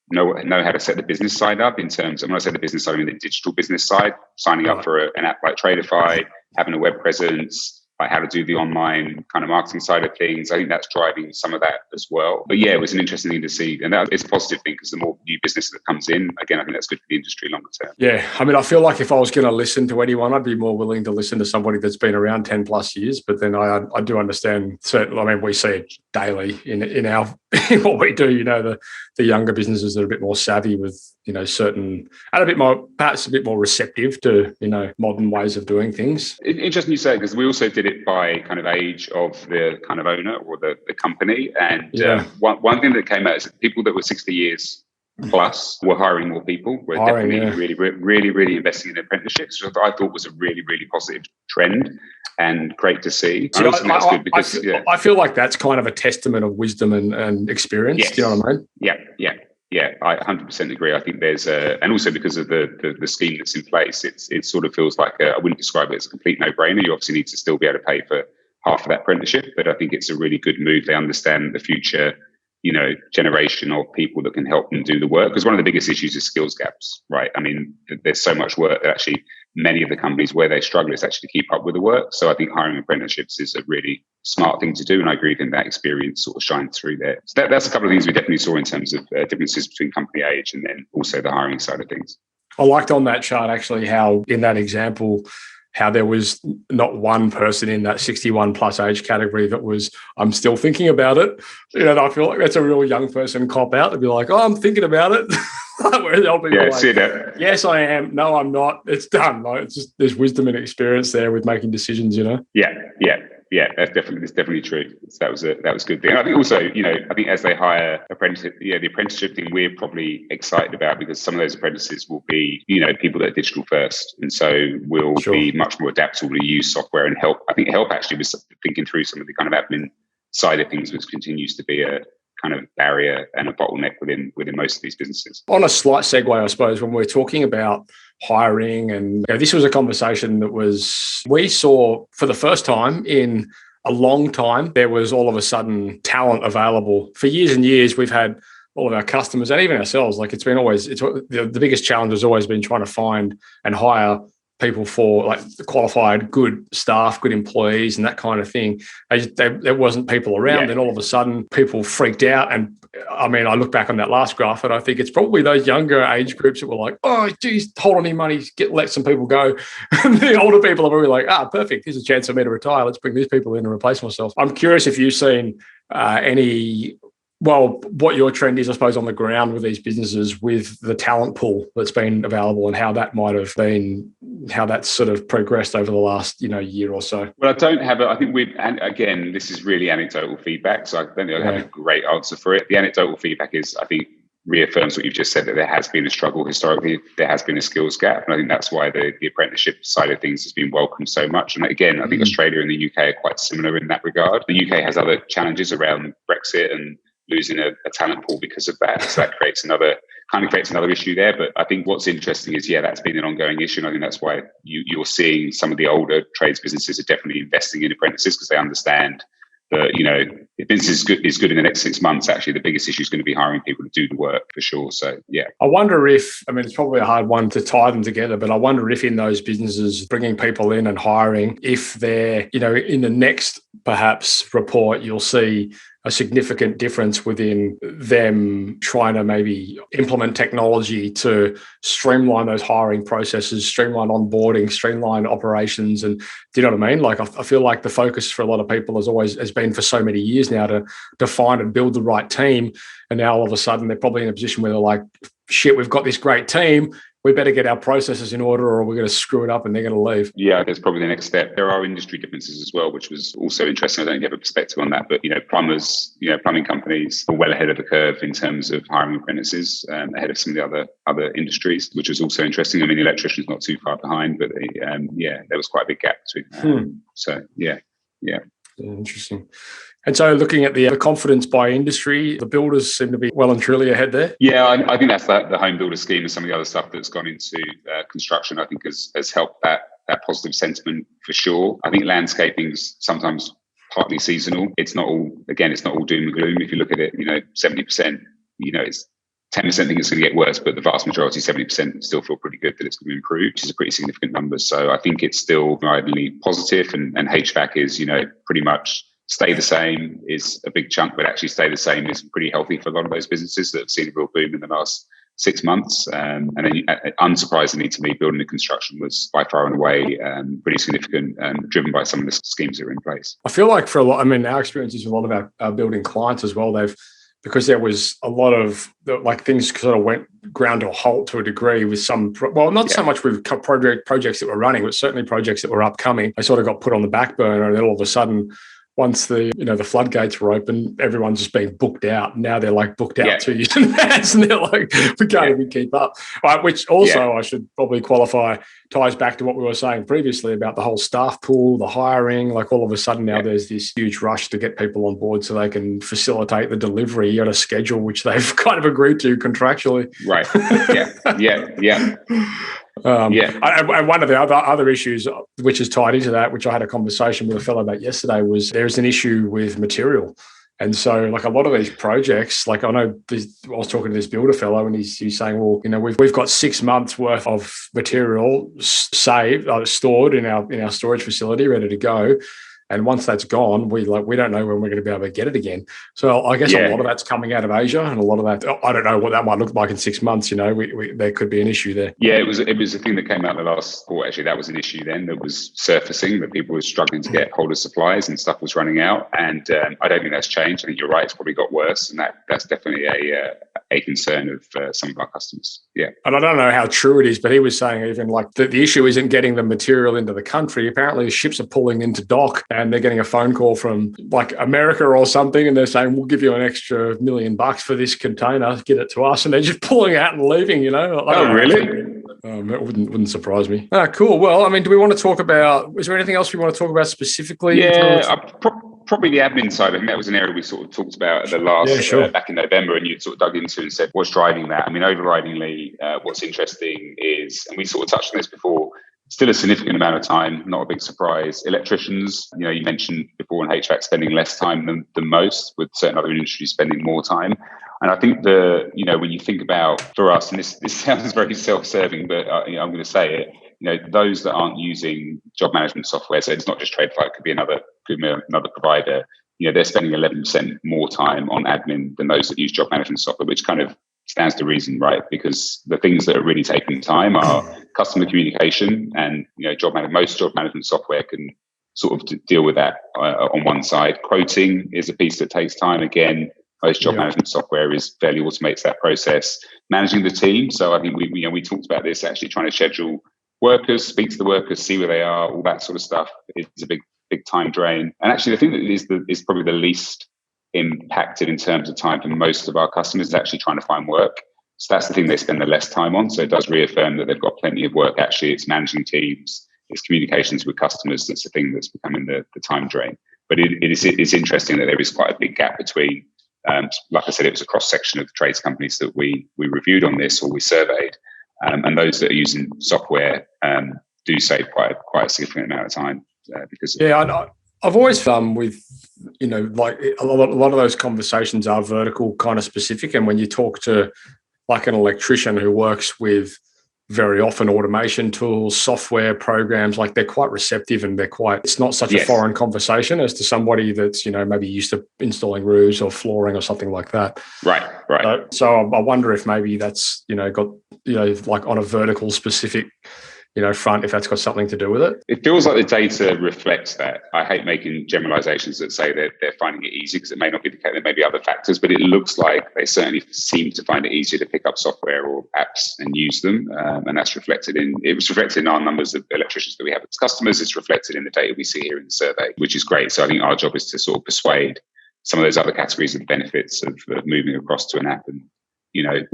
[SPEAKER 3] know how to set the business side up in terms of, when I say the business side, I mean the digital business side, signing up for an app like Tradify, having a web presence, like how to do the online kind of marketing side of things. I think that's driving some of that as well. But yeah, it was an interesting thing to see. And it's a positive thing because the more new business that comes in, again, I think that's good for the industry longer term.
[SPEAKER 1] Yeah. I mean, I feel like if I was going to listen to anyone, I'd be more willing to listen to somebody that's been around 10 plus years. But then I do understand, certainly, I mean, we see it daily in our in what we do, the younger businesses that are a bit more savvy with, certain, and a bit more, perhaps a bit more receptive to, modern ways of doing things.
[SPEAKER 3] Interesting you say, because we also did it by kind of age of the kind of owner or the company. And one thing that came out is that people that were 60 years plus were hiring more people. We're definitely really investing in apprenticeships, which I thought was a really, really positive trend and great to see.
[SPEAKER 1] So that's good because I feel like that's kind of a testament of wisdom and experience.
[SPEAKER 3] Yes.
[SPEAKER 1] Do you know what I mean?
[SPEAKER 3] Yeah, I 100% agree. I think there's and also because of the scheme that's in place, it sort of feels like I wouldn't describe it as a complete no-brainer. You obviously need to still be able to pay for half of that apprenticeship, but I think it's a really good move. They understand the future, generation of people that can help them do the work. Because one of the biggest issues is skills gaps, right? I mean, there's so much work that actually many of the companies where they struggle is actually to keep up with the work. So I think hiring apprenticeships is a really smart thing to do. And I agree that that experience sort of shines through there. So that's a couple of things we definitely saw in terms of differences between company age and then also the hiring side of things.
[SPEAKER 1] I liked on that chart actually how in that example, how there was not one person in that 61 plus age category that was, I'm still thinking about it. I feel like that's a real young person cop out to be like, oh, I'm thinking about it. Where they'll be yes, I am. No, I'm not. It's done. Like, it's just, there's wisdom and experience there with making decisions,
[SPEAKER 3] Yeah, that's definitely true. So that was good thing. And I think also, I think as they hire apprentices, the apprenticeship thing we're probably excited about because some of those apprentices will be, people that are digital first, and so will be much more adaptable to use software and help. I think help actually was thinking through some of the kind of admin side of things, which continues to be a kind of barrier and a bottleneck within most of these businesses.
[SPEAKER 1] On a slight segue, I suppose, when we're talking about hiring, and this was a conversation that we saw for the first time in a long time. There was all of a sudden talent available. For years and years, we've had all of our customers and even ourselves, like it's the biggest challenge has always been trying to find and hire people for like qualified, good staff, good employees, and that kind of thing. There wasn't people around. Then all of a sudden, people freaked out. And I mean, I look back on that last graph, and I think it's probably those younger age groups that were like, "Oh, geez, hold on your money, let some people go." And the older people are probably like, perfect. Here's a chance for me to retire. Let's bring these people in and replace myself. I'm curious if you've seen what your trend is, I suppose, on the ground with these businesses with the talent pool that's been available and how that might have been, how that's sort of progressed over the last, year or so.
[SPEAKER 3] Well, I don't have I think and again, this is really anecdotal feedback, so I don't think I have a great answer for it. The anecdotal feedback is, I think, reaffirms what you've just said, that there has been a struggle historically. There has been a skills gap. And I think that's why the apprenticeship side of things has been welcomed so much. And again, I think Australia and the UK are quite similar in that regard. The UK has other challenges around Brexit and losing a talent pool because of that. So that creates another issue there. But I think what's interesting is, that's been an ongoing issue. And I think that's why you're seeing some of the older trades businesses are definitely investing in apprentices because they understand that, if business is good in the next 6 months, actually the biggest issue is going to be hiring people to do the work for sure. So, yeah.
[SPEAKER 1] I wonder if, it's probably a hard one to tie them together, but I wonder if in those businesses, bringing people in and hiring, if they're, in the next perhaps report, you'll see a significant difference within them trying to maybe implement technology to streamline those hiring processes, streamline onboarding, streamline operations. And do you know what I mean? Like, I feel like the focus for a lot of people has been for so many years now to find and build the right team. And now all of a sudden they're probably in a position where they're like, shit, we've got this great team. we better get our processes in order or we're going to screw it up and they're going to leave.
[SPEAKER 3] Yeah, that's probably the next step. There are industry differences as well, which was also interesting. I don't get a perspective on that, but plumbers, plumbing companies are well ahead of the curve in terms of hiring apprentices, ahead of some of the other industries, which was also interesting. I mean, the electrician's not too far behind, but there was quite a big gap between.
[SPEAKER 1] Interesting. And so looking at the confidence by industry, the builders seem to be well and truly ahead there.
[SPEAKER 3] Yeah, I think that's the home builder scheme and some of the other stuff that's gone into construction, I think has helped that positive sentiment for sure. I think landscaping's sometimes partly seasonal. It's not all doom and gloom. If you look at it, 70%, it's 10% think it's going to get worse, but the vast majority, 70%, still feel pretty good that it's going to improve, which is a pretty significant number. So I think it's still widely positive, and HVAC is, pretty much stay the same is a big chunk, but actually stay the same is pretty healthy for a lot of those businesses that have seen a real boom in the last 6 months. And then, unsurprisingly to me, building and construction was by far and away pretty significant, driven by some of the schemes that are in place.
[SPEAKER 1] I feel like our experiences with a lot of our building clients as well, because there was a lot of things sort of went ground to a halt to a degree with some, so much with projects that were running, but certainly projects that were upcoming. They sort of got put on the back burner, and then all of a sudden, once the floodgates were open, everyone's just being booked out. Now they're booked out 2 years in advance, and they're we can't even keep up. Which also I should probably qualify ties back to what we were saying previously about the whole staff pool, the hiring. All of a sudden now there's this huge rush to get people on board so they can facilitate the delivery at a schedule which they've kind of agreed to contractually.
[SPEAKER 3] Right. Yeah.
[SPEAKER 1] And one of the other issues which is tied into that, which I had a conversation with a fellow about yesterday, was there's an issue with material. And so a lot of these projects, I know I was talking to this builder fellow, and he's saying, well, we've got 6 months worth of material stored in our storage facility, ready to go. And once that's gone, we don't know when we're going to be able to get it again. So I guess a lot of that's coming out of Asia, and a lot of that, I don't know what that might look like in 6 months. There could be an issue there.
[SPEAKER 3] Yeah, it was a thing that came out in the last quarter. Actually, that was an issue then that was surfacing, that people were struggling to get hold of supplies and stuff was running out. And I don't think that's changed. I think you're right; it's probably got worse, and that's definitely a concern of some of our customers. Yeah,
[SPEAKER 1] and I don't know how true it is, but he was saying even the issue isn't getting the material into the country. Apparently, the ships are pulling into dock, and they're getting a phone call from America or something, and they're saying, we'll give you an extra $1 million for this container, get it to us, and they're just pulling out and leaving.
[SPEAKER 3] Oh, really?
[SPEAKER 1] It wouldn't surprise me. Cool. Well, do we want to talk about? Is there anything else we want to talk about specifically?
[SPEAKER 3] Yeah, probably the admin side. I think that was an area we sort of talked about at the last back in November, and you sort of dug into and said, what's driving that? Overridingly, what's interesting is, and we sort of touched on this before, still a significant amount of time, not a big surprise. Electricians, you mentioned before in HVAC spending less time than most, with certain other industries spending more time. And I think when you think about, for us, and this sounds very self-serving, but I'm going to say it, those that aren't using job management software, so it's not just Tradify, it could be another provider, they're spending 11% more time on admin than those that use job management software, which kind of stands to reason, right? Because the things that are really taking time are customer communication, and most job management software can sort of deal with that on one side. Quoting is a piece that takes time. Again, most job management software is fairly automates that process. Managing the team, so I think we talked about this, actually trying to schedule workers, speak to the workers, see where they are, all that sort of stuff is a big time drain. And actually, the thing that is probably the least impacted in terms of time for most of our customers is actually trying to find work. So that's the thing they spend the less time on. So it does reaffirm that they've got plenty of work. Actually, it's managing teams, it's communications with customers that's the thing that's becoming the time drain. But it's interesting that there is quite a big gap between, like I said, it was a cross-section of the trades companies that we reviewed on this or we surveyed. And those that are using software do save quite a significant amount of time because of
[SPEAKER 1] I've always found with, a lot of those conversations are vertical kind of specific. And when you talk to an electrician who works with very often automation tools, software programs, they're quite receptive, and it's not such a foreign conversation as to somebody that's, maybe used to installing roofs or flooring or something like that.
[SPEAKER 3] Right.
[SPEAKER 1] So I wonder if maybe that's, got, on a vertical specific front if that's got something to do with it?
[SPEAKER 3] It feels like the data reflects that. I hate making generalizations that say that they're finding it easy, because it may not be the case. There may be other factors, but it looks like they certainly seem to find it easier to pick up software or apps and use them. And that's reflected in our numbers of electricians that we have as customers. It's reflected in the data we see here in the survey, which is great. So I think our job is to sort of persuade some of those other categories of the benefits of moving across to an app and,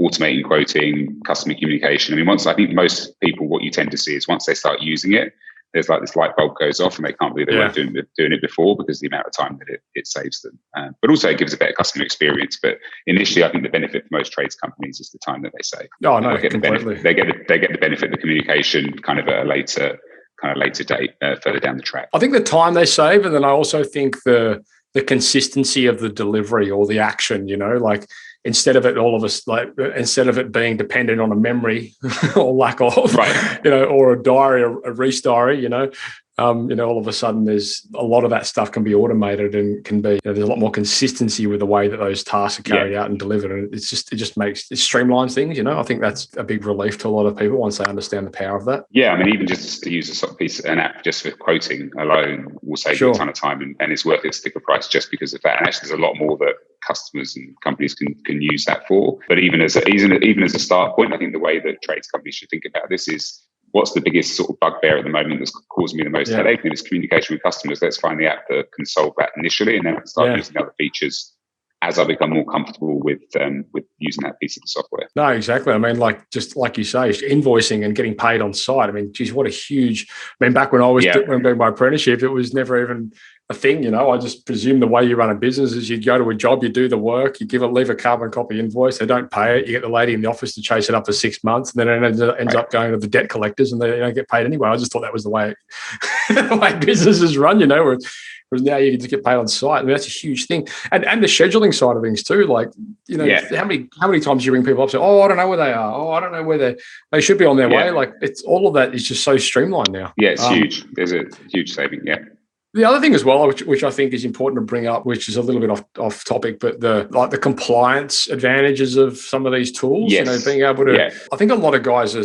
[SPEAKER 3] automating quoting, customer communication. I mean, I think most people, what you tend to see is once they start using it, there's like this light bulb goes off and they can't believe they weren't doing it before, because of the amount of time that it saves them. But also it gives a better customer experience. But initially, I think the benefit for most trades companies is the time that they save.
[SPEAKER 1] Oh, no, completely.
[SPEAKER 3] They get the benefit of the communication kind of at a later date, further down the track.
[SPEAKER 1] I think the time they save, and then I also think the consistency of the delivery or the action, like instead of it being dependent on a memory or lack of,
[SPEAKER 3] right,
[SPEAKER 1] or a diary, a race diary, all of a sudden there's a lot of that stuff can be automated and can be, there's a lot more consistency with the way that those tasks are carried out and delivered. And it streamlines things, I think that's a big relief to a lot of people once they understand the power of that.
[SPEAKER 3] Yeah. I mean, even just to use a sort of an app just for quoting alone will save you a ton of time, and it's worth its sticker price just because of that. And actually there's a lot more that customers and companies can use that for. But even as a start point, I think the way that trades companies should think about this is, what's the biggest sort of bugbear at the moment that's causing me the most headache? And it's communication with customers. Let's find the app that can solve that initially, and then I can start using other features as I become more comfortable with using that piece of the software.
[SPEAKER 1] No, exactly. I mean, just like you say, invoicing and getting paid on site. I mean, geez, what a huge. I mean, back when I was doing my apprenticeship, it was never even a thing. I just presume the way you run a business is you go to a job, you do the work, you leave a carbon copy invoice, they don't pay it, you get the lady in the office to chase it up for 6 months, and then it ends up going to the debt collectors, and they don't get paid anyway. I just thought that was the way businesses run. Whereas now you just get paid on site. I mean, that's a huge thing. And the scheduling side of things too. How many times you ring people up and say, oh, I don't know where they are. Oh, I don't know where they should be on their way. Like, it's all of that is just so streamlined now.
[SPEAKER 3] Yeah, it's huge. There's a huge saving. Yeah.
[SPEAKER 1] The other thing as well, which I think is important to bring up, which is a little bit off topic, but the compliance advantages of some of these tools, being able to, I think a lot of guys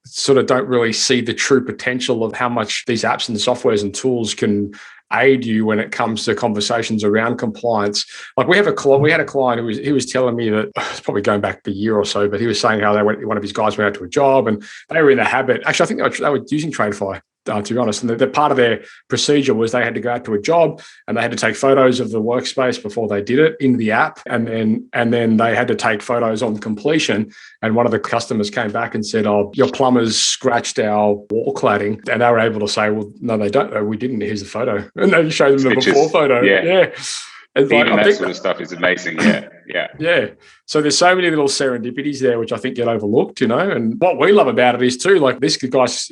[SPEAKER 1] sort of don't really see the true potential of how much these apps and softwares and tools can aid you when it comes to conversations around compliance. Like we had a client who was telling me that, it's probably going back a year or so, but he was saying how one of his guys went out to a job and they were in the habit. Actually, I think they were using Tradify. To be honest, and the part of their procedure was they had to go out to a job and they had to take photos of the workspace before they did it in the app, and then they had to take photos on completion. And one of the customers came back and said, "Oh, your plumbers scratched our wall cladding," and they were able to say, "Well, no, they don't. No, we didn't. Here's the photo," and they showed them the before photo. Yeah.
[SPEAKER 3] Even that sort of stuff is amazing.
[SPEAKER 1] Yeah. So there's so many little serendipities there, which I think get overlooked, And what we love about it is too, like this guy's.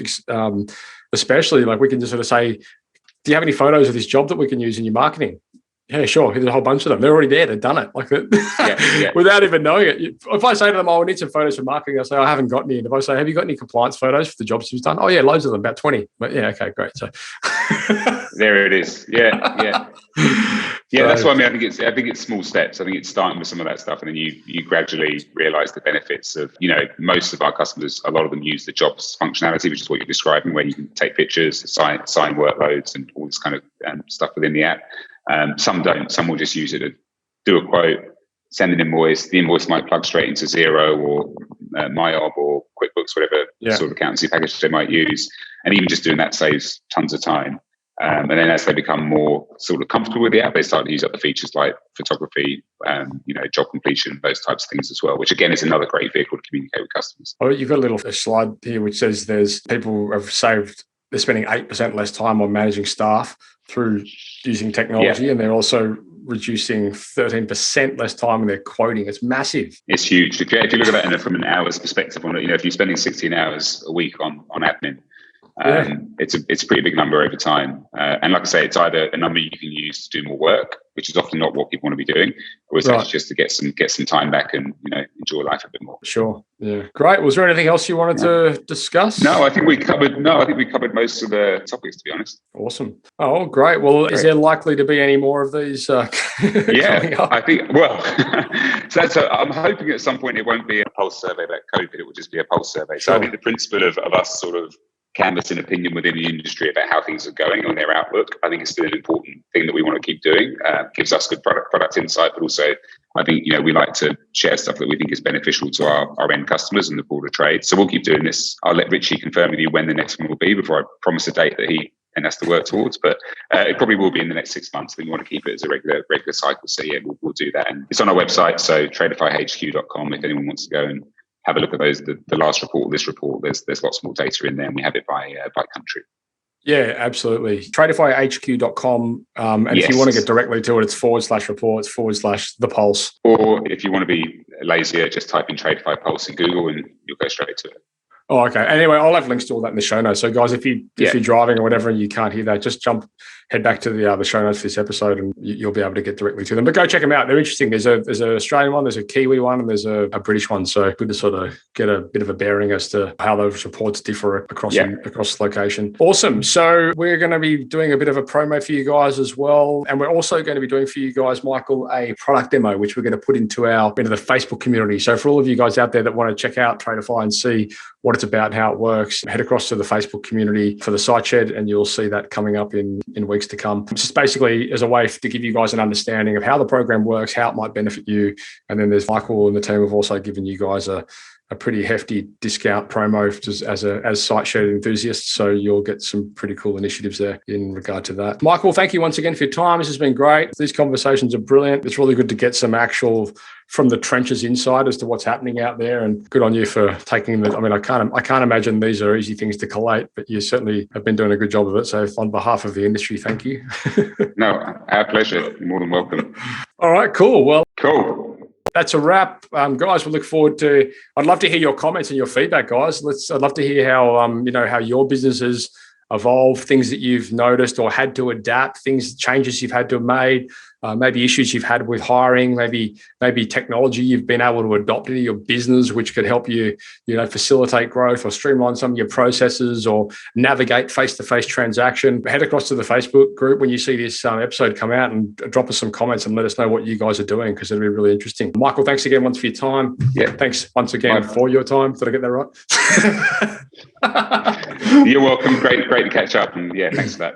[SPEAKER 1] Especially, like we can just sort of say, do you have any photos of this job that we can use in your marketing? Yeah, sure. Here's a whole bunch of them. They're already there. They've done it. Like without even knowing it. If I say to them, I need some photos for marketing, they'll say, I haven't got any. And if I say, have you got any compliance photos for the jobs you've done? Oh, yeah, loads of them, about 20. But yeah, okay, great. So
[SPEAKER 3] there it is. Yeah. Yeah, that's what I mean. I think it's small steps. I think it's starting with some of that stuff, and then you gradually realise the benefits of, most of our customers, a lot of them use the jobs functionality, which is what you're describing, where you can take pictures, sign workloads, and all this kind of stuff within the app. Some don't. Some will just use it to do a quote, send an invoice. The invoice might plug straight into Xero or MyOb or QuickBooks, whatever sort of accountancy package they might use. And even just doing that saves tons of time. And then as they become more sort of comfortable with the app, they start to use other features like photography, job completion, those types of things as well, which again is another great vehicle to communicate with customers.
[SPEAKER 1] Oh, you've got a slide here which says people have saved, they're spending 8% less time on managing staff through using technology, and they're also reducing 13% less time in their quoting. It's massive.
[SPEAKER 3] It's huge. If you look at that from an hours perspective on it, if you're spending 16 hours a week on admin, it's a pretty big number over time. And like I say, it's either a number you can use to do more work, which is often not what people want to be doing, or it's actually just to get some time back and enjoy life a bit more.
[SPEAKER 1] Sure. Yeah. Great. Was there anything else you wanted to discuss?
[SPEAKER 3] No, I think we covered most of the topics, to be honest.
[SPEAKER 1] Awesome. Oh, great. Well, is there likely to be any more of these?
[SPEAKER 3] I think. Well, so I'm hoping at some point it won't be a pulse survey about COVID. It will just be a pulse survey. So I think the principle of us sort of canvass an opinion within the industry about how things are going on their outlook. I think it's still an important thing that we want to keep doing. Gives us good product insight, but also I think, we like to share stuff that we think is beneficial to our end customers and the broader trade. So we'll keep doing this. I'll let Richie confirm with you when the next one will be before I promise a date that he and has to work towards, but it probably will be in the next 6 months. We want to keep it as a regular cycle. So yeah, we'll do that. And it's on our website, so tradifyhq.com. If anyone wants to go and have a look at those, the last report, this report, there's lots more data in there, and we have it by country.
[SPEAKER 1] Yeah, absolutely. Tradifyhq.com. And yes, if you want to get directly to it, it's /reports /the pulse.
[SPEAKER 3] Or if you want to be lazier, just type in Tradify Pulse in Google and you'll go straight to it.
[SPEAKER 1] Oh, okay. Anyway, I'll have links to all that in the show notes. So, guys, if you're driving or whatever and you can't hear that, just head back to the show notes for this episode, and you'll be able to get directly to them. But go check them out; they're interesting. There's an Australian one, there's a Kiwi one, and there's a British one. So good to sort of get a bit of a bearing as to how those reports differ across location. Awesome. So we're going to be doing a bit of a promo for you guys as well, and we're also going to be doing for you guys, Michael, a product demo which we're going to put into the Facebook community. So for all of you guys out there that want to check out Tradify and see what it's about and how it works, head across to the Facebook community for the site shed, and you'll see that coming up in weeks to come. It's just basically as a way to give you guys an understanding of how the program works, how it might benefit you. And then there's Michael and the team have also given you guys a pretty hefty discount promo just as site shed enthusiasts. So you'll get some pretty cool initiatives there in regard to that. Michael, thank you once again for your time. This has been great. These conversations are brilliant. It's really good to get some actual from the trenches inside as to what's happening out there, and good on you for taking I can't imagine these are easy things to collate, but you certainly have been doing a good job of it. So on behalf of the industry, thank you.
[SPEAKER 3] No, our pleasure. You're more than welcome.
[SPEAKER 1] All right, cool. Well,
[SPEAKER 3] cool.
[SPEAKER 1] That's a wrap, guys. We look forward to. I'd love to hear your comments and your feedback, guys. I'd love to hear how how your business has evolved, things that you've noticed or had to adapt, changes you've had to have made, maybe issues you've had with hiring, maybe technology you've been able to adopt into your business, which could help you, facilitate growth or streamline some of your processes or navigate face-to-face transaction. Head across to the Facebook group when you see this episode come out and drop us some comments and let us know what you guys are doing, because it'll be really interesting. Michael, thanks again once for your time. Yeah, thanks once again for your time. Did I get that right?
[SPEAKER 3] You're welcome. Great to catch up. And yeah, thanks for that.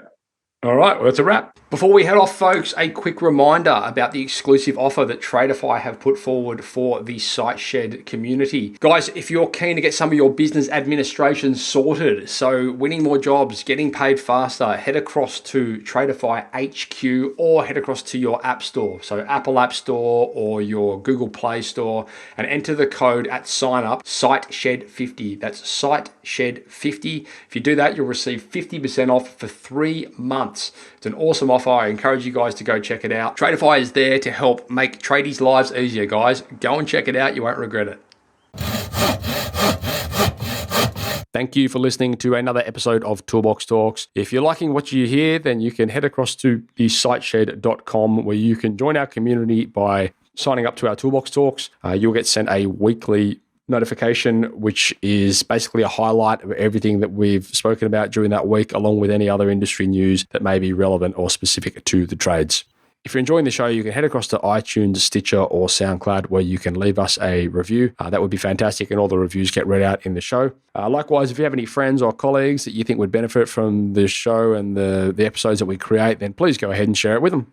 [SPEAKER 1] All right, well, that's a wrap. Before we head off, folks, a quick reminder about the exclusive offer that Tradify have put forward for the Site Shed community. Guys, if you're keen to get some of your business administration sorted, so winning more jobs, getting paid faster, head across to Tradify HQ or head across to your app store, so Apple App Store or your Google Play Store, and enter the code at sign up, SiteShed50. That's SiteShed50. If you do that, you'll receive 50% off for 3 months. It's an awesome offer. I encourage you guys to go check it out. Tradify is there to help make tradies' lives easier, guys. Go and check it out. You won't regret it. Thank you for listening to another episode of Toolbox Talks. If you're liking what you hear, then you can head across to the siteshed.com where you can join our community by signing up to our Toolbox Talks. You'll get sent a weekly notification, which is basically a highlight of everything that we've spoken about during that week, along with any other industry news that may be relevant or specific to the trades. If you're enjoying the show, you can head across to iTunes, Stitcher, or SoundCloud, where you can leave us a review. That would be fantastic, and all the reviews get read out in the show. Likewise, if you have any friends or colleagues that you think would benefit from this show and the episodes that we create, then please go ahead and share it with them.